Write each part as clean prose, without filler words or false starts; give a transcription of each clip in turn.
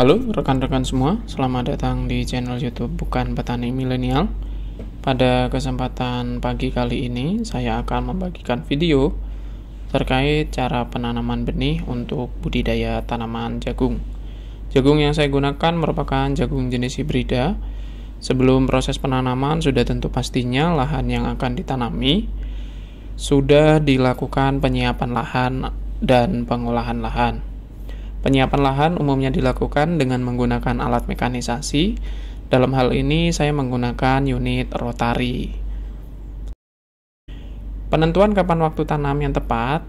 Halo rekan-rekan semua, selamat datang di channel YouTube Bukan Petani Milenial. Pada kesempatan pagi kali ini, saya akan membagikan video terkait cara penanaman benih untuk budidaya tanaman jagung. Jagung yang saya gunakan merupakan jagung jenis hibrida. Sebelum proses penanaman, sudah tentu pastinya lahan yang akan ditanami sudah dilakukan penyiapan lahan dan pengolahan lahan. Penyiapan lahan umumnya dilakukan dengan menggunakan alat mekanisasi. Dalam hal ini saya menggunakan unit rotari. Penentuan kapan waktu tanam yang tepat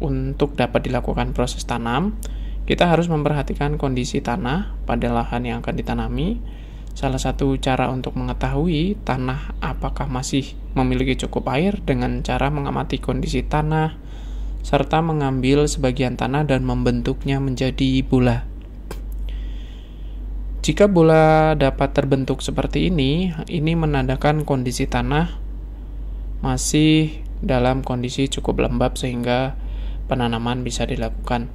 untuk dapat dilakukan proses tanam, kita harus memperhatikan kondisi tanah pada lahan yang akan ditanami. Salah satu cara untuk mengetahui tanah apakah masih memiliki cukup air dengan cara mengamati kondisi tanah, serta mengambil sebagian tanah dan membentuknya menjadi bola. Jika bola dapat terbentuk seperti ini menandakan kondisi tanah masih dalam kondisi cukup lembab sehingga penanaman bisa dilakukan.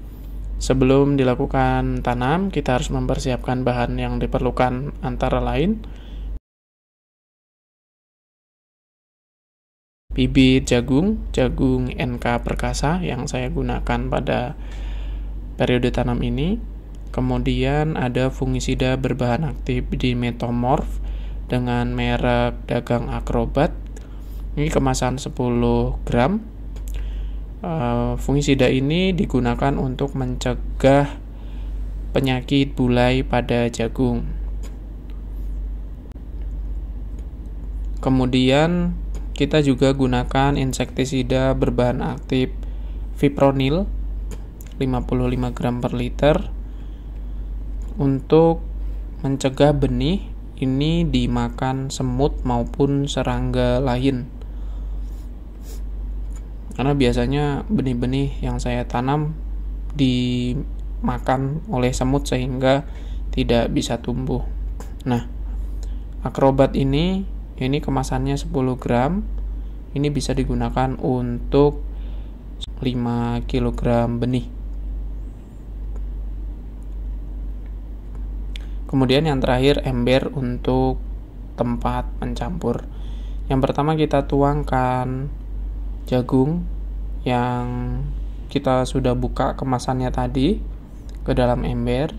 Sebelum dilakukan tanam, kita harus mempersiapkan bahan yang diperlukan antara lain bibit jagung NK Perkasa yang saya gunakan pada periode tanam ini. Kemudian ada fungisida berbahan aktif Dimetomorph dengan merek dagang Acrobat. Ini kemasan 10 gram. Fungisida ini digunakan untuk mencegah penyakit bulai pada jagung. Kemudian kita juga gunakan insektisida berbahan aktif Fipronil 55 gram per liter untuk mencegah benih ini dimakan semut maupun serangga lain. Karena biasanya benih-benih yang saya tanam dimakan oleh semut sehingga tidak bisa tumbuh. Nah, Acrobat ini kemasannya 10 gram. Ini bisa digunakan untuk 5 kg benih. Kemudian yang terakhir ember untuk tempat mencampur. Yang pertama kita tuangkan jagung yang kita sudah buka kemasannya tadi ke dalam ember.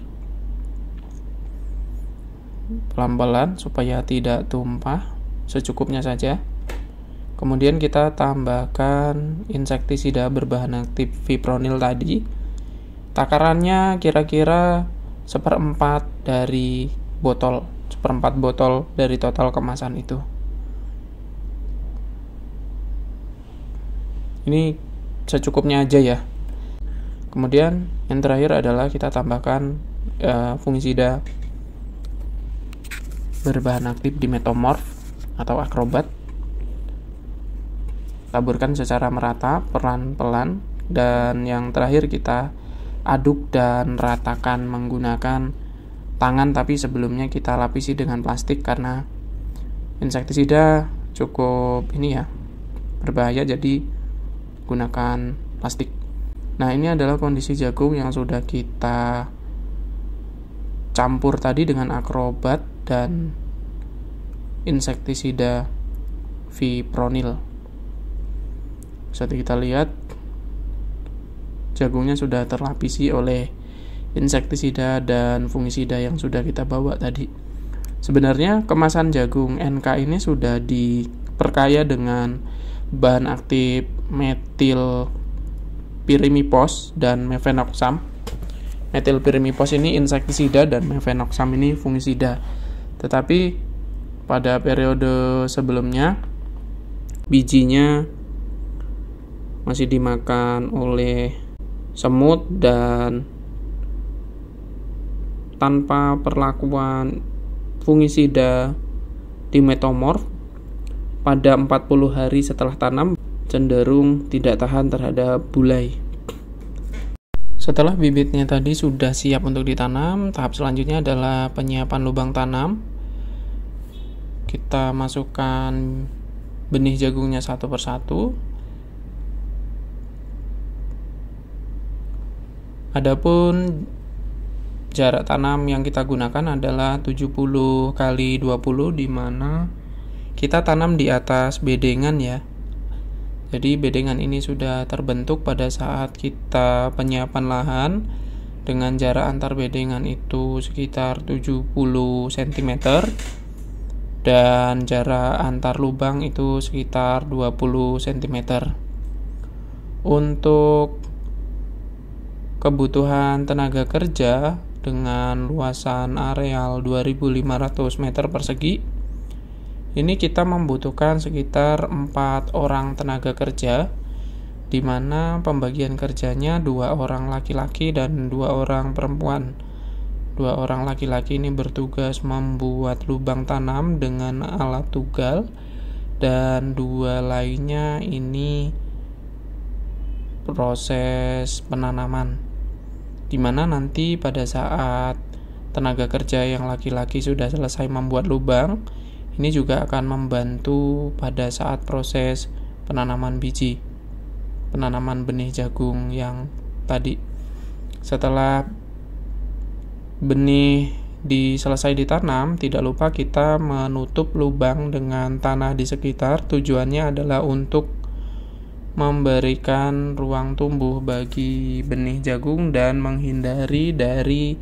Pelan-pelan supaya tidak tumpah, secukupnya saja. Kemudian kita tambahkan insektisida berbahan aktif Fipronil tadi. Takarannya kira-kira 1/4 dari botol, 1/4 botol dari total kemasan itu. Ini secukupnya aja ya. Kemudian yang terakhir adalah kita tambahkan fungisida berbahan aktif Dimetomorph atau Acrobat. Taburkan secara merata, pelan-pelan, dan yang terakhir kita aduk dan ratakan menggunakan tangan, tapi sebelumnya kita lapisi dengan plastik karena insektisida cukup berbahaya, jadi gunakan plastik. Nah, ini adalah kondisi jagung yang sudah kita campur tadi dengan Acrobat dan insektisida Fipronil. Saat kita lihat jagungnya sudah terlapisi oleh insektisida dan fungisida yang sudah kita bawa tadi. Sebenarnya kemasan jagung NK ini sudah diperkaya dengan bahan aktif metilpirimipos dan mefenoxam. Metilpirimipos ini insektisida dan mefenoxam ini fungisida. Tetapi pada periode sebelumnya bijinya masih dimakan oleh semut dan tanpa perlakuan fungisida Dimetomorph pada 40 hari setelah tanam cenderung tidak tahan terhadap bulai. Setelah bibitnya tadi sudah siap untuk ditanam, tahap selanjutnya adalah penyiapan lubang tanam. Kita masukkan benih jagungnya satu persatu. Adapun jarak tanam yang kita gunakan adalah 70 kali 20, di mana kita tanam di atas bedengan ya. Jadi bedengan ini sudah terbentuk pada saat kita penyiapan lahan dengan jarak antar bedengan itu sekitar 70 cm dan jarak antar lubang itu sekitar 20 cm. Untuk kebutuhan tenaga kerja dengan luasan areal 2.500 meter persegi, ini kita membutuhkan sekitar 4 orang tenaga kerja, di mana pembagian kerjanya 2 orang laki-laki dan 2 orang perempuan. 2 orang laki-laki ini bertugas membuat lubang tanam dengan alat tugal, dan 2 lainnya ini proses penanaman, di mana nanti pada saat tenaga kerja yang laki-laki sudah selesai membuat lubang, ini juga akan membantu pada saat proses penanaman biji, penanaman benih jagung yang tadi. Setelah benih selesai ditanam, tidak lupa kita menutup lubang dengan tanah di sekitar. Tujuannya adalah untuk memberikan ruang tumbuh bagi benih jagung dan menghindari dari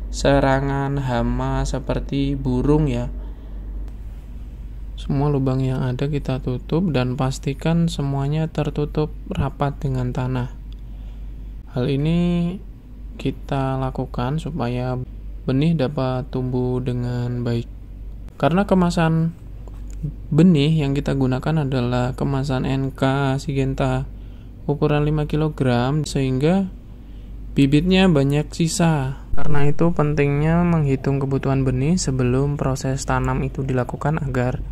serangan hama seperti burung ya. Semua lubang yang ada kita tutup dan pastikan semuanya tertutup rapat dengan tanah. Hal ini kita lakukan supaya benih dapat tumbuh dengan baik. Karena kemasan benih yang kita gunakan adalah kemasan NK Syngenta ukuran 5 kg, sehingga bibitnya banyak sisa. Karena itu pentingnya menghitung kebutuhan benih sebelum proses tanam itu dilakukan agar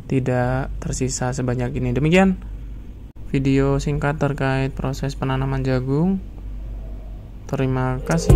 tidak tersisa sebanyak ini. Demikian video singkat terkait proses penanaman jagung. Terima kasih.